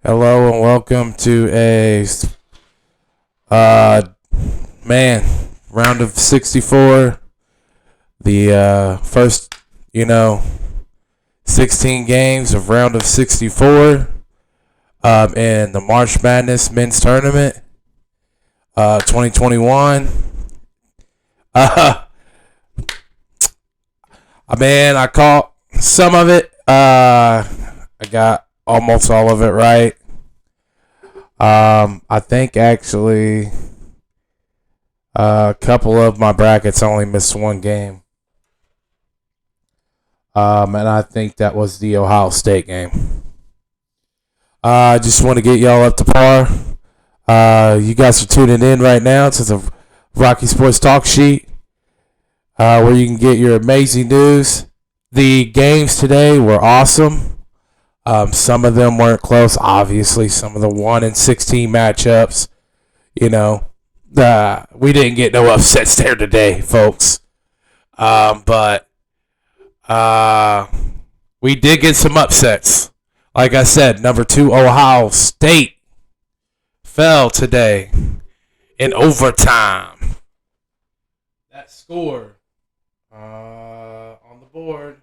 Hello and welcome to a uh round of 64. The first, 16 games of round of 64 in the March Madness men's tournament 2021. I caught some of it. I got almost all of it right. I think actually a couple of my brackets only missed one game. And I think that was the Ohio State game. I just want to get y'all up to par. You guys are tuning in right now to the Rocky Sports Talk Sheet, where you can get your amazing news. The games today were awesome. Some of them weren't close, obviously. Some of the 1-16 matchups, we didn't get no upsets there today, folks. But we did get some upsets. Like I said, number 2 Ohio State fell today in overtime. That score on the board: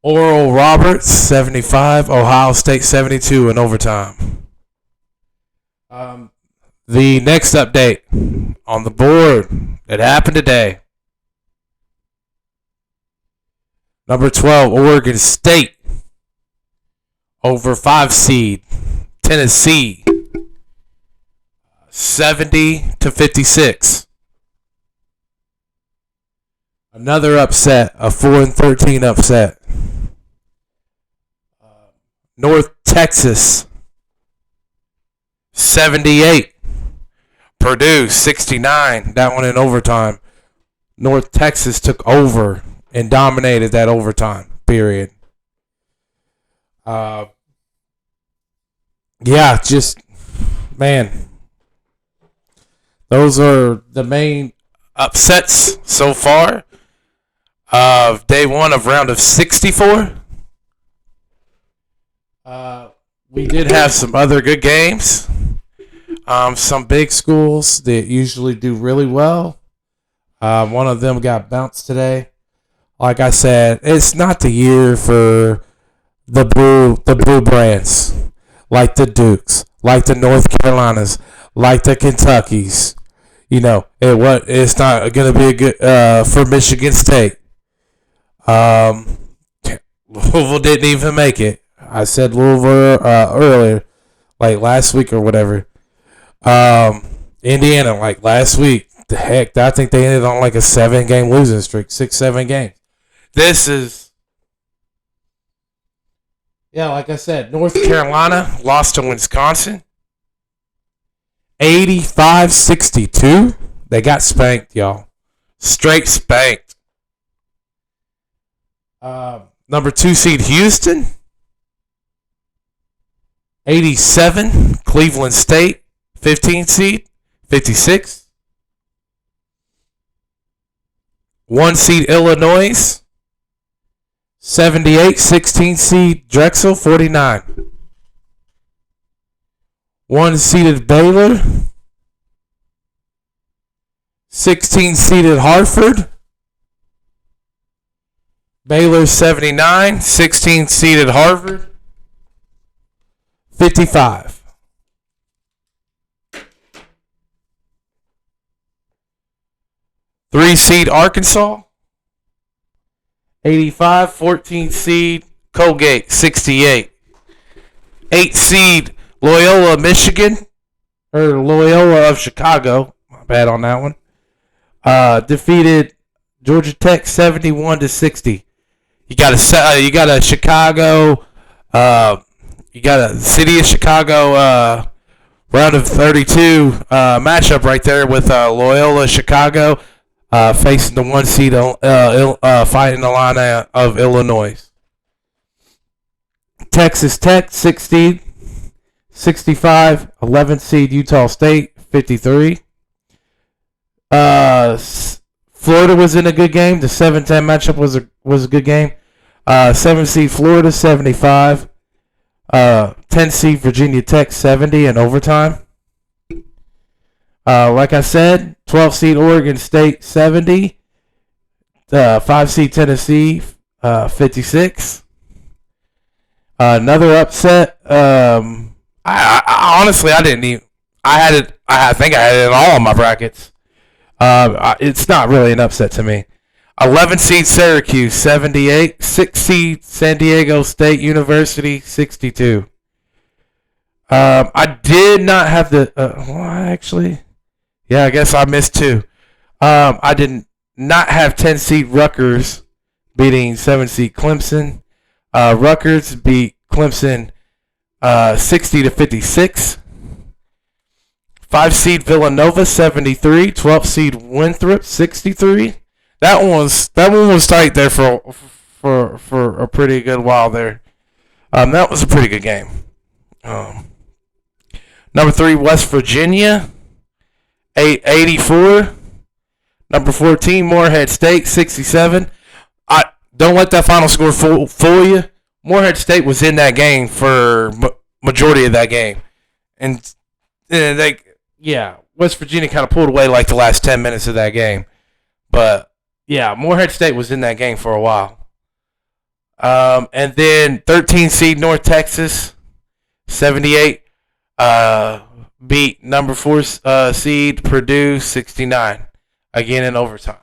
Oral Roberts 75, Ohio State 72 in overtime. The next update on the board that happened today: number 12 Oregon State over 5 seed Tennessee 70-56. Another upset, a 4-13 upset. North Texas 78, Purdue 69. That one in overtime. North Texas took over and dominated that overtime period. Those are the main upsets so far of day one of round of 64. We did have some other good games. Some big schools that usually do really well. One of them got bounced today. Like I said, it's not the year for the blue brands, like the Dukes, like the North Carolinas, like the Kentuckys. It's not going to be a good for Michigan State. Louisville didn't even make it. I said Louisville earlier, like last week or whatever. Indiana, like last week. The heck, I think they ended on like a 7-game losing streak, 6-7 games. This is, like I said, North Carolina lost to Wisconsin 85-62. They got spanked, y'all. Straight spanked. Number 2 seed Houston 87. Cleveland State 15 seed 56. 1 seed Illinois 78. 16 seed Drexel 49. 1 seeded Baylor 16 seeded Hartford. Baylor 79. 16 seeded Harvard 55. 3 seed Arkansas 85. 14 seed Colgate 68. 8 seed Loyola of Chicago. My bad on that one. Defeated Georgia Tech 71-60. You got a Chicago. You got a City of Chicago round of 32 matchup right there with Loyola Chicago facing the 1 seed Fighting Illini of Illinois. Texas Tech 60, 65. 11 seed Utah State 53. Florida was in a good game. The 7-10 matchup was a good game. 7 seed Florida 75. 10 seed Virginia Tech 70 in overtime. Like I said, 12 seed Oregon State 70. 5 seed Tennessee 56. Another upset. I honestly I didn't even. I had it. I think I had it in all of my brackets. It's not really an upset to me. 11 seed Syracuse 78. 6 seed San Diego State University 62. I did not have the. Well, actually, yeah, I guess I missed 2. I did not have 10 seed Rutgers beating 7 seed Clemson. Rutgers beat Clemson 60-56. 5 seed Villanova 73. 12 seed Winthrop 63. That one was tight there for a pretty good while there. That was a pretty good game. Number 3 West Virginia 84. Number 14 Morehead State 67. Don't let that final score fool you. Morehead State was in that game for majority of that game, and West Virginia kind of pulled away like the last 10 minutes of that game, but yeah, Morehead State was in that game for a while. And then 13 seed North Texas 78 beat number 4 seed Purdue 69 again in overtime.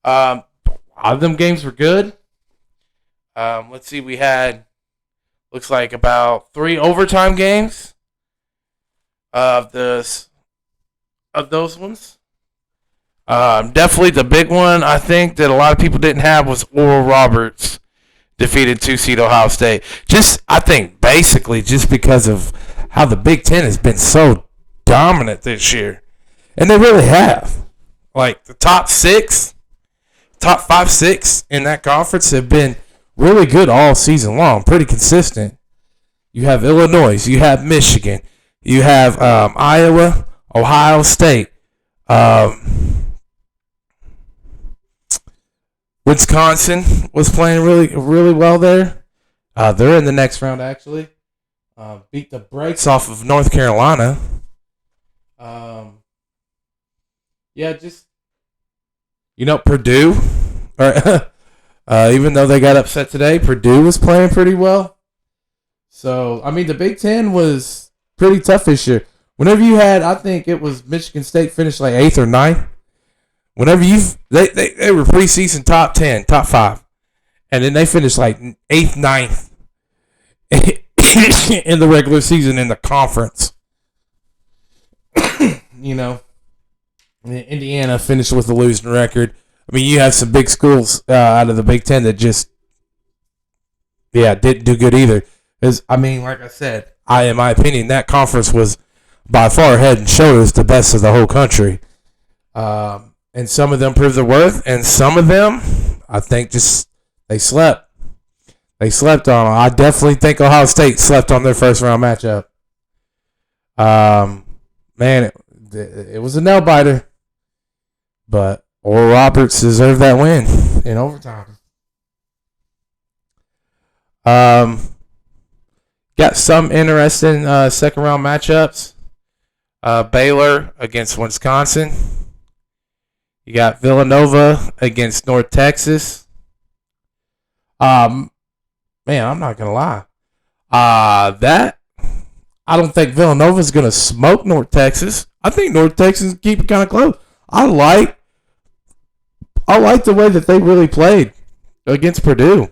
A lot of them games were good. Let's see, we had looks like about 3 overtime games of those ones. Definitely the big one I think that a lot of people didn't have was Oral Roberts defeated 2 seed Ohio State. I think basically just because of how the Big Ten has been so dominant this year, and they really have. Like the top 5, 6 in that conference have been really good all season long, pretty consistent. You have Illinois, you have Michigan, you have Iowa, Ohio State, Wisconsin was playing really well there. They're in the next round actually. Beat the brakes off of North Carolina. Purdue. Even though they got upset today, Purdue was playing pretty well. So, I mean, the Big Ten was pretty tough this year. Whenever you had, I think it was Michigan State finished like 8th or 9th. Whenever they were preseason top 10, top 5. And then they finished like 8th, 9th in the regular season in the conference. Indiana finished with a losing record. I mean, you have some big schools out of the Big Ten that just, didn't do good either. Like I said, in my opinion, that conference was by far head and shoulders the best of the whole country. And some of them proved their worth, and some of them, I think, just they slept. They slept on them. I definitely think Ohio State slept on their first round matchup. It was a nail biter, but Oral Roberts deserved that win in overtime. Got some interesting second round matchups. Baylor against Wisconsin. You got Villanova against North Texas. I'm not gonna lie. I don't think Villanova's gonna smoke North Texas. I think North Texas keep it kind of close. I like the way that they really played against Purdue.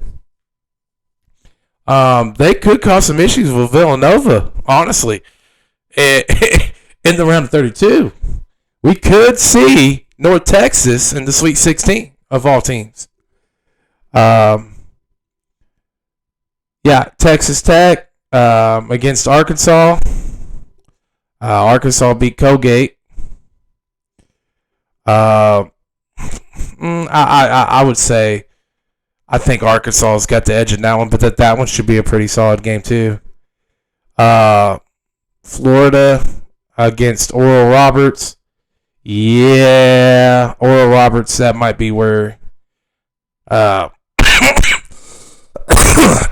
They could cause some issues with Villanova, honestly. In the round of 32, we could see North Texas in the Sweet 16 of all teams. Texas Tech against Arkansas. Arkansas beat Colgate. I would say I think Arkansas's got the edge in that one, but that one should be a pretty solid game too. Florida against Oral Roberts. Yeah, Oral Roberts, that might be where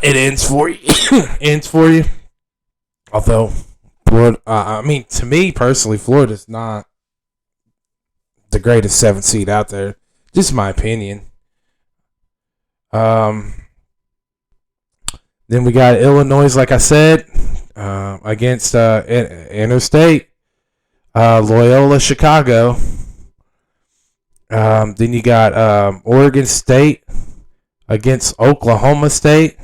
it ends for you. Ends for you. Although, Florida, I mean, to me personally, Florida's not the greatest 7th seed out there. Just my opinion. Then we got Illinois, like I said, against Interstate, Loyola Chicago. Then you got Oregon State against Oklahoma State.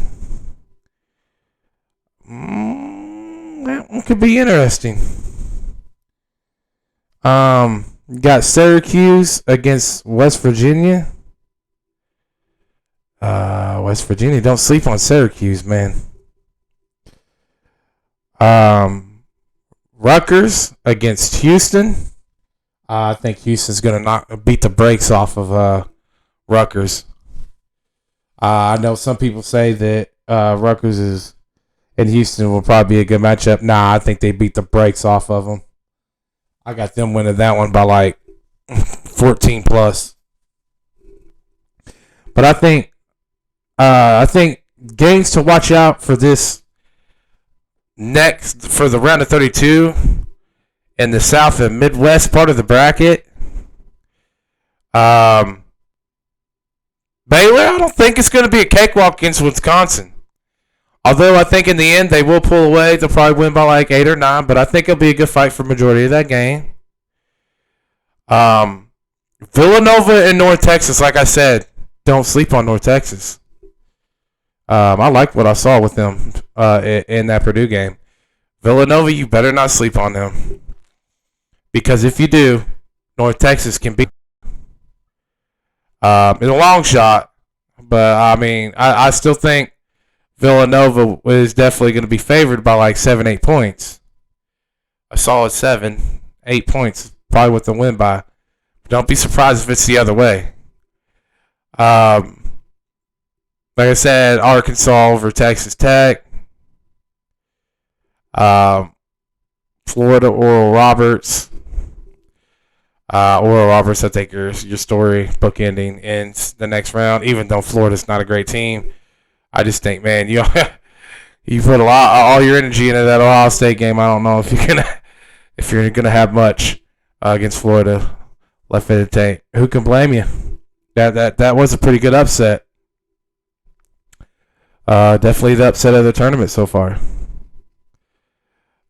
That one could be interesting. You got Syracuse against West Virginia. West Virginia, don't sleep on Syracuse, man. Rutgers against Houston. I think Houston's gonna beat the brakes off of Rutgers. I know some people say that Rutgers and Houston will probably be a good matchup. Nah, I think they beat the brakes off of them. I got them winning that one by like 14 plus. But I think games to watch out for this for the round of 32 in the South and Midwest part of the bracket. Baylor, I don't think it's going to be a cakewalk against Wisconsin. Although I think in the end they will pull away. They'll probably win by like 8 or 9, but I think it'll be a good fight for the majority of that game. Villanova and North Texas, like I said, don't sleep on North Texas. I liked what I saw with them in that Purdue game. Villanova, you better not sleep on them. Because if you do, North Texas can be in a long shot. But, I mean, I still think Villanova is definitely going to be favored by like 7, 8 points. A solid 7, 8 points. Probably what they'll win by. Don't be surprised if it's the other way. Like I said, Arkansas over Texas Tech. Florida, Oral Roberts. Oral Roberts, I think your story bookending ends the next round. Even though Florida's not a great team, I just think, man, you put all your energy into that Ohio State game. I don't know if you're gonna have much against Florida left in the tank. Who can blame you? That was a pretty good upset. Definitely the upset of the tournament so far.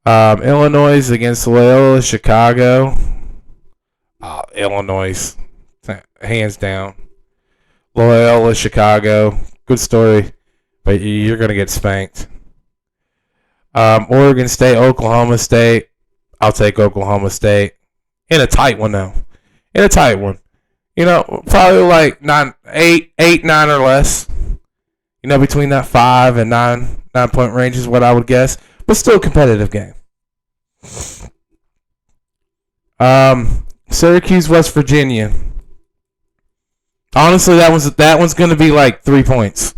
Illinois against Loyola Chicago. Illinois, hands down. Loyola Chicago, good story, but you're gonna get spanked. Oregon State, Oklahoma State. I'll take Oklahoma State in a tight one though. In a tight one, probably like 8, 9 or less. Between that 5 and 9 point range is what I would guess, but still a competitive game. Syracuse, West Virginia. Honestly, that one's going to be like 3 points.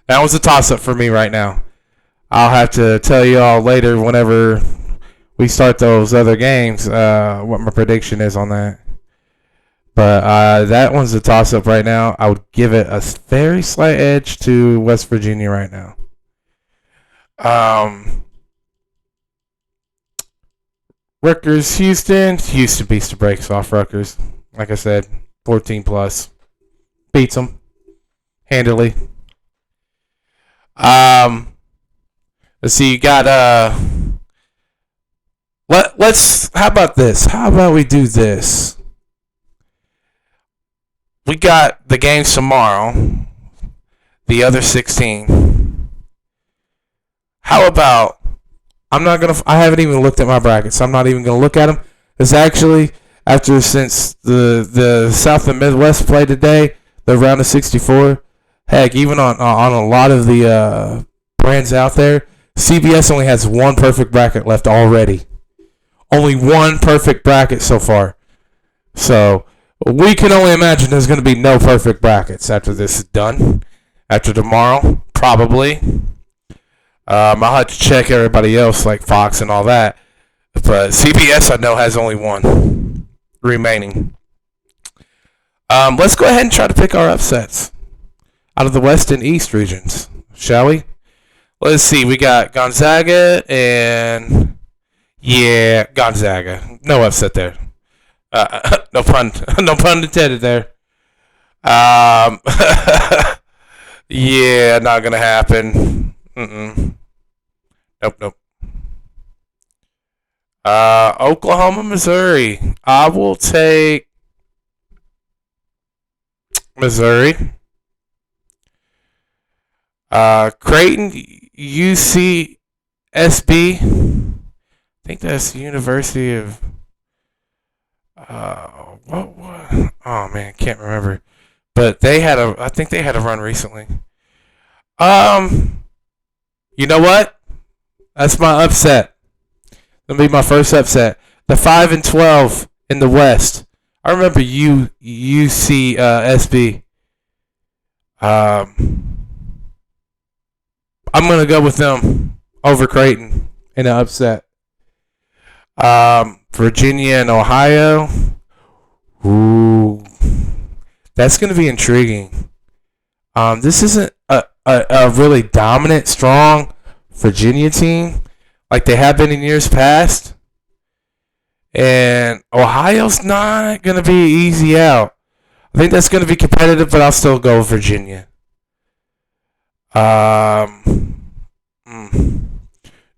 That was a toss-up for me right now. I'll have to tell you all later whenever we start those other games what my prediction is on that. But that one's a toss-up right now. I would give it a very slight edge to West Virginia right now. Rutgers, Houston. Houston beats the brakes off Rutgers. Like I said, 14 plus. Beats them handily. Let's see. You got Let's. How about this? How about we do this? We got the games tomorrow. The other 16. How about? I haven't even looked at my brackets. So I'm not even gonna look at them. It's actually since the South and Midwest play today, the round of 64. Heck, even on a lot of the brands out there, CBS only has one perfect bracket left already. Only one perfect bracket so far. So we can only imagine there's going to be no perfect brackets after this is done. After tomorrow, probably. I'll have to check everybody else, like Fox and all that. But CBS, I know, has only one remaining. Let's go ahead and try to pick our upsets out of the West and East regions, shall we? Let's see. We got Gonzaga and yeah, Gonzaga. No upset there. No pun. No pun intended there. Um, yeah, not gonna happen. Mm-mm. Nope, nope. Oklahoma, Missouri. I will take Missouri. Creighton, UCSB. I think that's the University of. What? Oh man, can't remember. But they had a. I think they had a run recently. Um, you know what? That's my upset. That'll be my first upset. The 5-12 in the West. I remember UCSB. I'm gonna go with them over Creighton in an upset. Virginia and Ohio. Ooh, that's gonna be intriguing. This isn't a really dominant, strong Virginia team like they have been in years past. And Ohio's not going to be easy out. I think that's going to be competitive, but I'll still go with Virginia.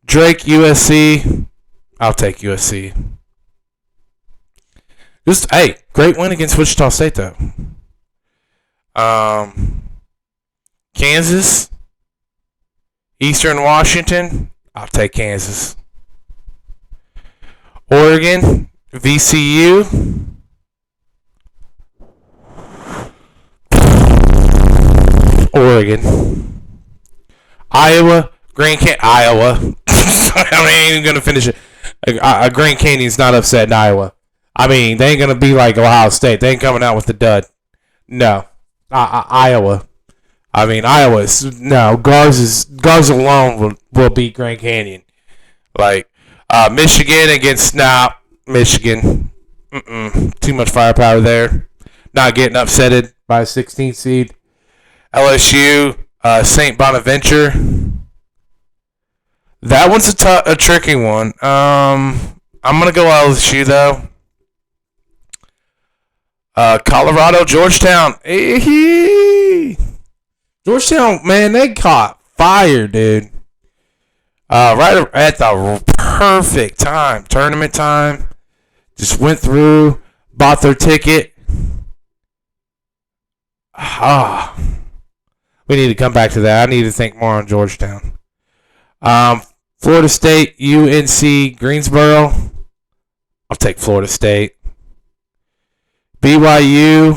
Drake, USC. I'll take USC. Hey, great win against Wichita State, though. Kansas, Eastern Washington. I'll take Kansas. Oregon, VCU. Oregon. Iowa, Iowa. I ain't even gonna finish it. Grand Canyon's not upset in Iowa. I mean, they ain't gonna be like Ohio State. They ain't coming out with the dud. No, Iowa. I mean, Iowa's no Gars alone will beat Grand Canyon. Like Michigan against Michigan. Too much firepower there. Not getting upsetted by a 16th seed. LSU, St. Bonaventure. That one's a tricky one. I'm gonna go LSU though. Colorado, Georgetown. Georgetown, man, they caught fire, dude. Right at the perfect time, tournament time. Just went through, bought their ticket. We need to come back to that. I need to think more on Georgetown. Florida State, UNC, Greensboro. I'll take Florida State. BYU,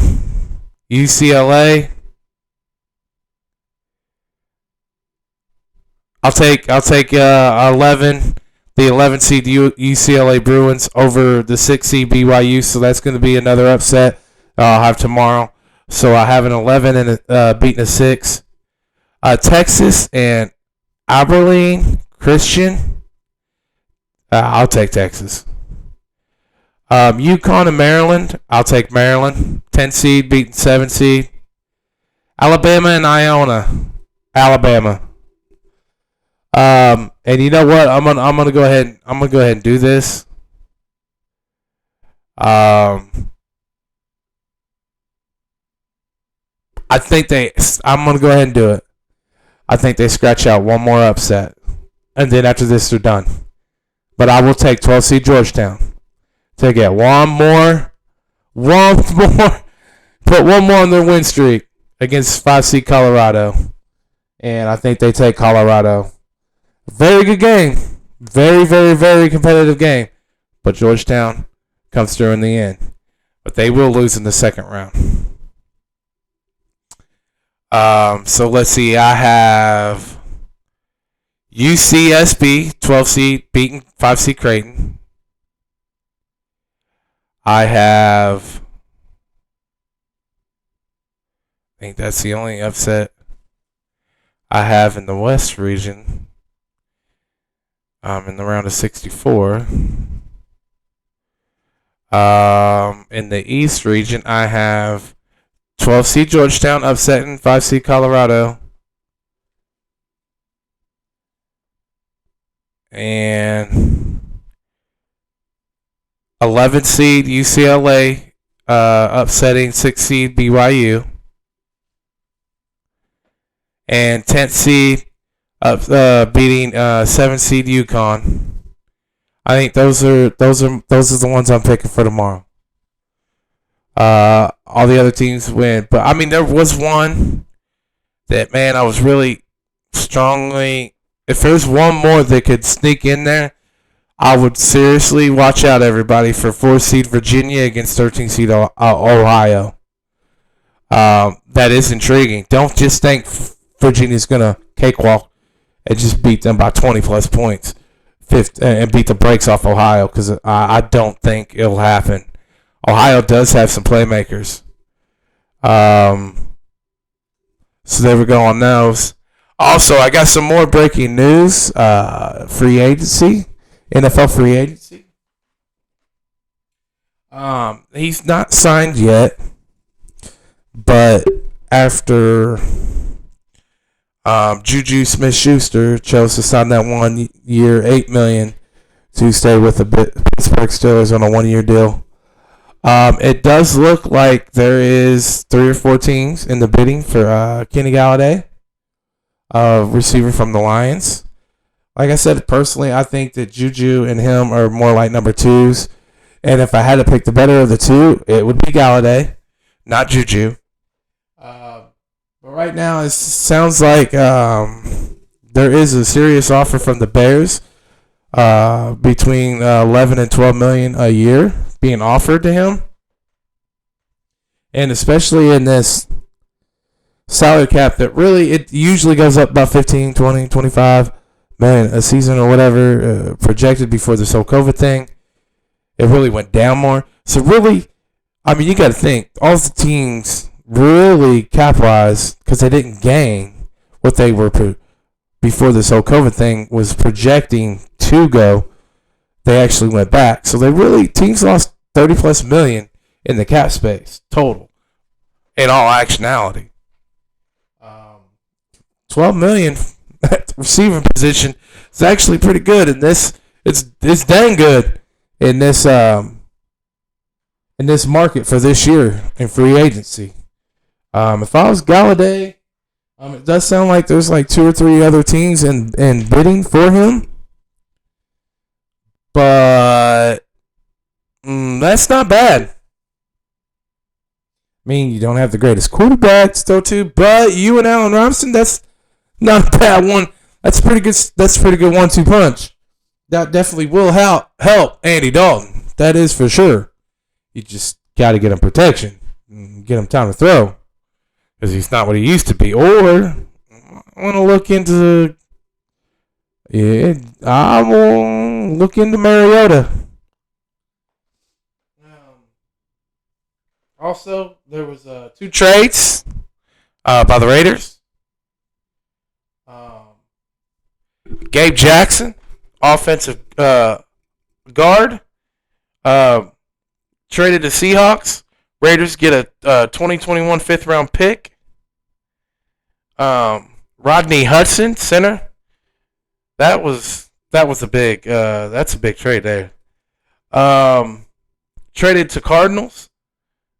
UCLA. I'll take 11, the 11 seed UCLA Bruins over the 6 seed BYU. So that's going to be another upset I'll have tomorrow. So I have an 11 and beating a 6. Texas and Abilene Christian. I'll take Texas. UConn and Maryland. I'll take Maryland. 10 seed beating 7 seed. Alabama and Iona. Alabama. And you know what? I'm gonna go ahead. I'm gonna go ahead and do this. I think I'm gonna go ahead and do it. I think they scratch out one more upset, and then after this they're done. But I will take 12 seed Georgetown to get one more, put one more on their win streak against 5 seed Colorado, and I think they take Colorado. Very good game. Very, very, very competitive game. But Georgetown comes through in the end. But they will lose in the second round. So let's see. I have UCSB, 12 seed, beating 5 seed Creighton. I think that's the only upset I have in the West region. In the round of 64. In the East region, I have 12 seed Georgetown upsetting 5 seed Colorado. and 11 seed UCLA upsetting 6 seed BYU, and 10th seed beating 7 seed UConn. I think those are the ones I'm picking for tomorrow. All the other teams win, but I mean there was one that, man, I was really strongly. If there's one more that could sneak in there, I would seriously watch out, everybody, for 4 seed Virginia against 13 seed Ohio. That is intriguing. Don't just think Virginia's gonna cakewalk and just beat them by 20 plus points, and beat the brakes off Ohio, because I don't think it'll happen. Ohio does have some playmakers. So there we go on those. Also, I got some more breaking news. Free agency, NFL free agency. He's not signed yet, but after Juju Smith-Schuster chose to sign that 1 year, $8 million to stay with the Pittsburgh Steelers on a 1 year deal. It does look like there is 3 or 4 teams in the bidding for Kenny Golloday, receiver from the Lions. Like I said, personally, I think that Juju and him are more like number 2s. And if I had to pick the better of the 2, it would be Golloday, not Juju. But right now, it sounds like there is a serious offer from the Bears, between 11 and 12 million a year being offered to him. And especially in this salary cap that really, it usually goes up about 15, 20, 25 million a season or whatever, projected before this whole COVID thing. It really went down more. So really, I mean, you got to think, all the teams really capitalized because they didn't gain what they were before this whole COVID thing was projecting to go. They actually went back. So teams lost 30 plus million in the cap space total in all actionality. 12 million at the receiving position is actually pretty good, and it's dang good in this market for this year in free agency. If I was Golloday, it does sound like there's like 2 or 3 other teams in bidding for him, but that's not bad. I mean, you don't have the greatest quarterbacks, though, too, but you and Allen Robinson, that's not a bad one. That's pretty good. That's a pretty good 1-2 punch. That definitely will help Andy Dalton. That is for sure. You just got to get him protection, get him time to throw, because he's not what he used to be. Or I want to look into Mariota. Also, there was 2 trades by the Raiders. Gabe Jackson, offensive guard, traded to Seahawks. Raiders get a 2021 5th-round pick. Rodney Hudson, center. That's a big trade there. Traded to Cardinals.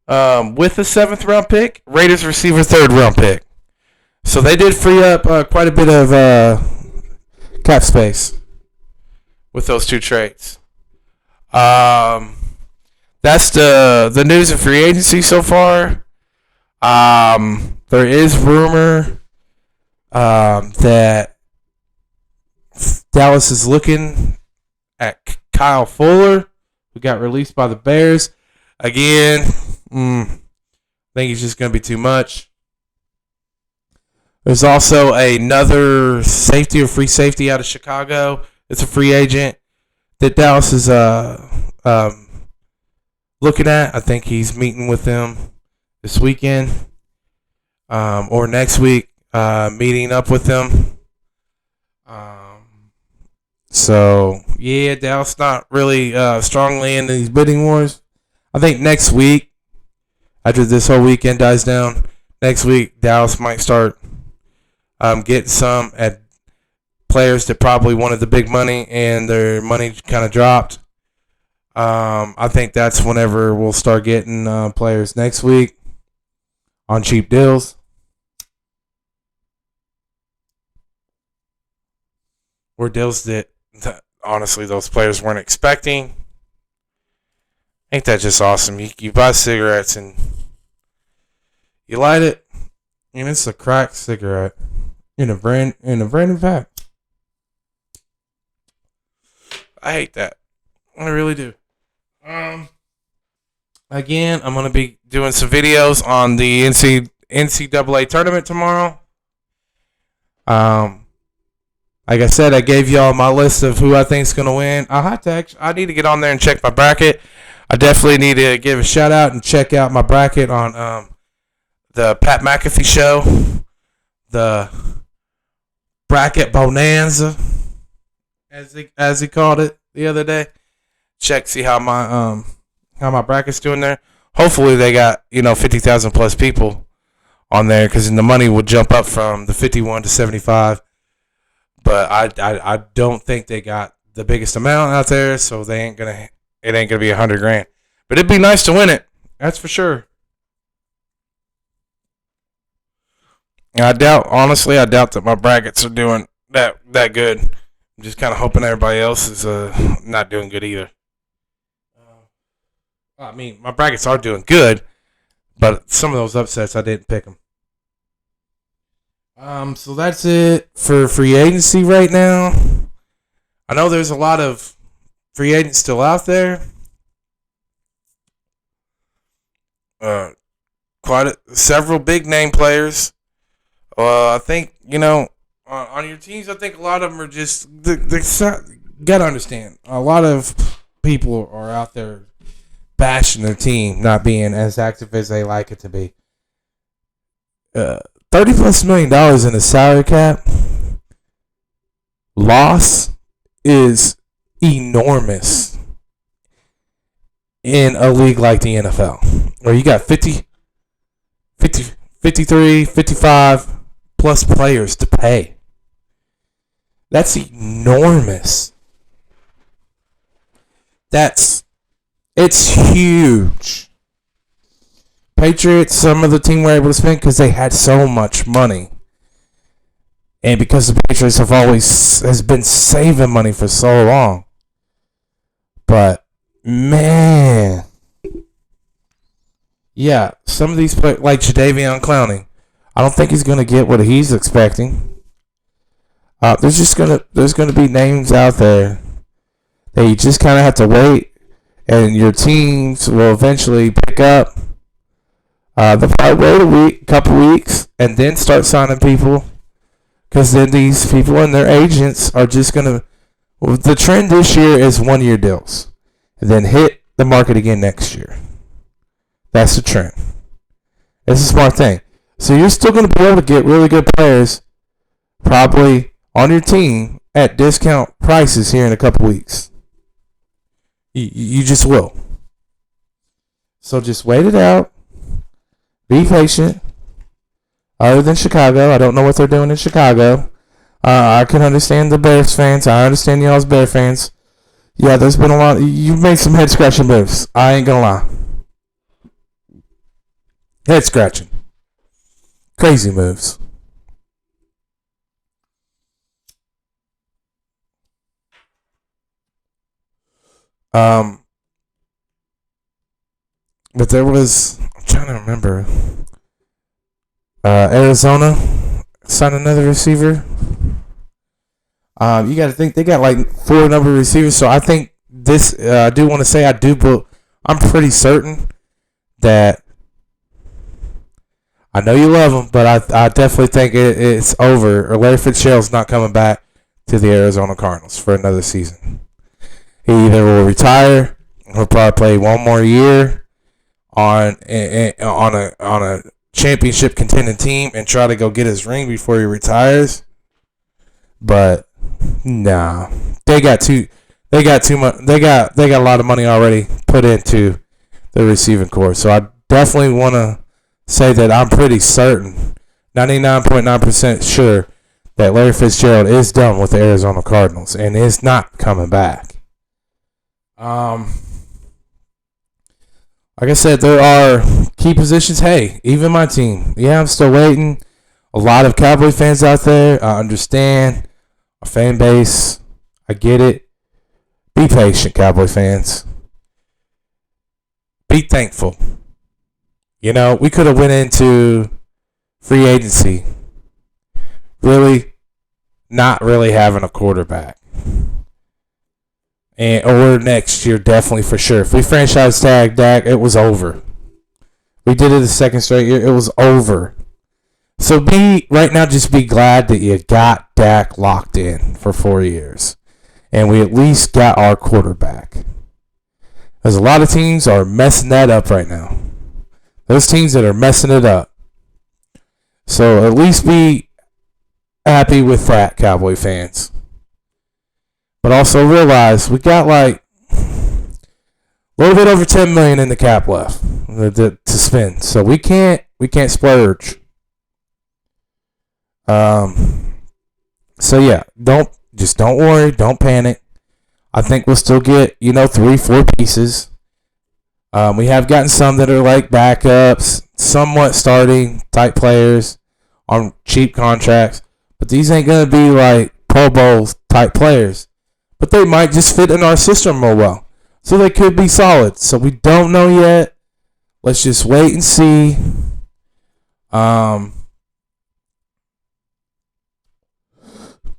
With a 7th-round pick, Raiders receiver 3rd-round pick. So they did free up quite a bit of cap space with those 2 trades. That's the news of free agency so far. There is rumor that Dallas is looking at Kyle Fuller, who got released by the Bears. Again, I think he's just going to be too much. There's also another safety or free safety out of Chicago. It's a free agent that Dallas is looking at. I think he's meeting with them this weekend or next week, meeting up with them. So, yeah, Dallas not really strongly in these bidding wars. I think next week, after this whole weekend dies down, next week Dallas might start getting some at players that probably wanted the big money and their money kind of dropped. I think that's whenever we'll start getting players next week on cheap deals. Or deals that honestly those players weren't expecting. Ain't that just awesome? You buy cigarettes and you light it, and it's a cracked cigarette in a brand new pack. I hate that. I really do. Again, I'm gonna be doing some videos on the NCAA tournament tomorrow. Like I said, I gave y'all my list of who I think's gonna win. I need to get on there and check my bracket. I definitely need to give a shout out and check out my bracket on the Pat McAfee show, the bracket bonanza, as he called it the other day. See how my bracket's doing there. Hopefully they got 50,000 plus people on there, because then the money would jump up from the 51 to 75. But I don't think they got the biggest amount out there, so it ain't gonna be $100,000. But it'd be nice to win it. That's for sure. I doubt that my brackets are doing that good. I'm just kind of hoping everybody else is not doing good either. I mean, my brackets are doing good, but some of those upsets I didn't pick them. So that's it for free agency right now. I know there's a lot of free agents still out there. Several big name players. I think on your teams, I think a lot of them are just gotta understand. A lot of people are out there bashing their team not being as active as they like it to be. $30+ million in a salary cap loss is enormous in a league like the NFL, where you got 50, 53, 55 plus players to pay. That's enormous. It's huge. Patriots, some of the team were able to spend because they had so much money. And because the Patriots has been saving money for so long. But, man. Yeah, some of these players, like Jadeveon Clowney, I don't think he's going to get what he's expecting. There's going to be names out there that you just kind of have to wait, and your teams will eventually pick up. They'll probably wait a couple weeks and then start signing people, because then these people and their agents are just going to... Well, the trend this year is 1-year deals, and then hit the market again next year. That's the trend. It's a smart thing. So you're still going to be able to get really good players probably on your team at discount prices here in a couple weeks. You just will. So just wait it out. Be patient. Other than Chicago, I don't know what they're doing in Chicago. I can understand the Bears fans. I understand y'all's Bear fans. Yeah, there's been a lot. You've made some head scratching moves. I ain't gonna lie. Head scratching. Crazy moves. But there was, I'm trying to remember. Arizona signed another receiver. You got to think they got like 4 number receivers. So I think this. I do want to say I'm pretty certain that. I know you love him, but I definitely think it's over. Or Larry Fitzgerald's not coming back to the Arizona Cardinals for another season. He either will retire, or probably play one more year on a championship contending team and try to go get his ring before he retires. But nah, they got too much. They got a lot of money already put into the receiving corps. So I definitely want to say that I'm pretty certain, 99.9% sure, that Larry Fitzgerald is done with the Arizona Cardinals and is not coming back. Like I said, there are key positions. Hey, even my team. Yeah, I'm still waiting. A lot of Cowboy fans out there. I understand. A fan base. I get it. Be patient, Cowboy fans. Be thankful. You know, we could have went into free agency really not really having a quarterback. Or next year, definitely for sure. If we franchise tag Dak, it was over. We did it the second straight year, it was over. So right now, just be glad that you got Dak locked in for 4 years. And we at least got our quarterback. Because a lot of teams are messing that up right now. Those teams that are messing it up. So at least be happy with that, Cowboy fans. But also realize we got like a little bit over $10 million in the cap left to spend. So we can't splurge. So yeah, don't worry, don't panic. I think we'll still get 3-4 pieces. We have gotten some that are like backups, somewhat starting type players on cheap contracts, but these ain't gonna be like Pro Bowl type players. But they might just fit in our system real well, so they could be solid. So we don't know yet. Let's just wait and see.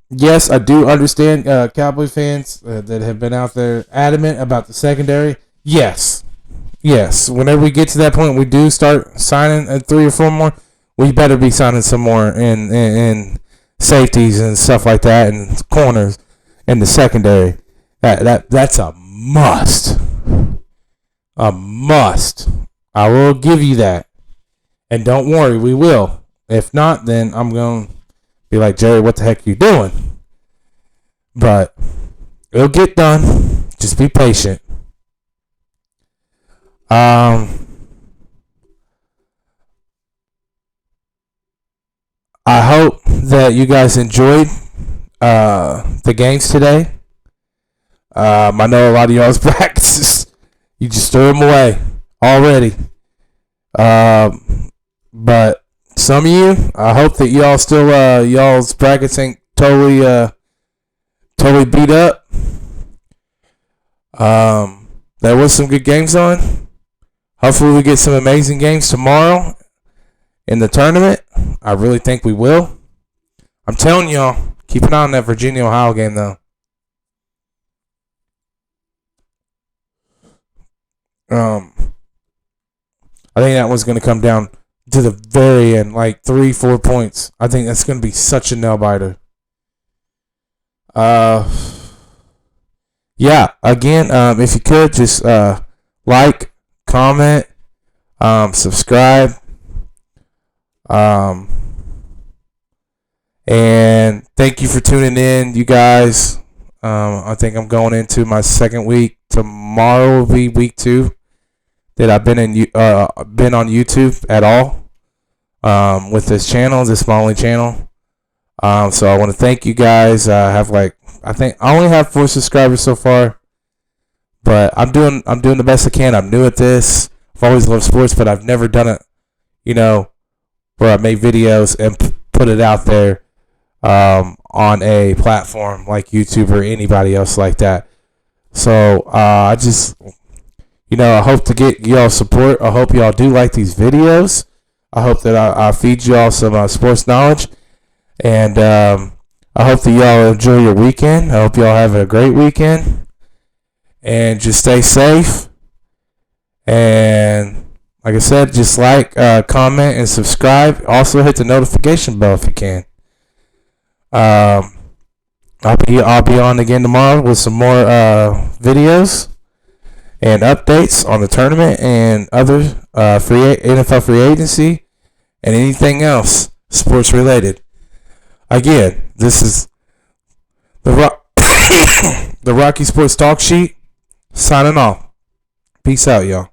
Yes, I do understand Cowboy fans that have been out there adamant about the secondary. Yes. Whenever we get to that point, we do start signing 3 or 4 more. We better be signing some more in safeties and stuff like that, and corners in the secondary. That's a must. A must. I will give you that. And don't worry, we will. If not, then I'm going to be like, Jerry, what the heck are you doing? But it'll get done. Just be patient. I hope that you guys enjoyed the games today. I know a lot of y'all's practices, you just threw them away already. But some of you, I hope that y'all still y'all's brackets ain't totally beat up. There was some good games on. Hopefully we get some amazing games tomorrow in the tournament. I really think we will. I'm telling y'all, keep an eye on that Virginia-Ohio game, though. I think that one's going to come down to the very end, like 3-4 points. I think that's going to be such a nail-biter. Yeah, again, if you could, just like, comment, subscribe, and thank you for tuning in, you guys. I think I'm going into my second week. Tomorrow will be week 2 that I've been on YouTube at all with this channel. This is my only channel. So I want to thank you guys. I think I only have 4 subscribers so far, but I'm doing the best I can. I'm new at this. I've always loved sports, but I've never done it, where I make videos and put it out there on a platform like YouTube or anybody else like that. So I just, I hope to get y'all support. I hope y'all do like these videos. I hope that I feed y'all some sports knowledge. And I hope that y'all enjoy your weekend. I hope y'all have a great weekend. And just stay safe. And like I said, just like, comment, and subscribe. Also hit the notification bell if you can. I'll be on again tomorrow with some more videos and updates on the tournament and other NFL free agency and anything else sports related. Again, this is the Rocky Sports Talk Sheet signing off. Peace out, y'all.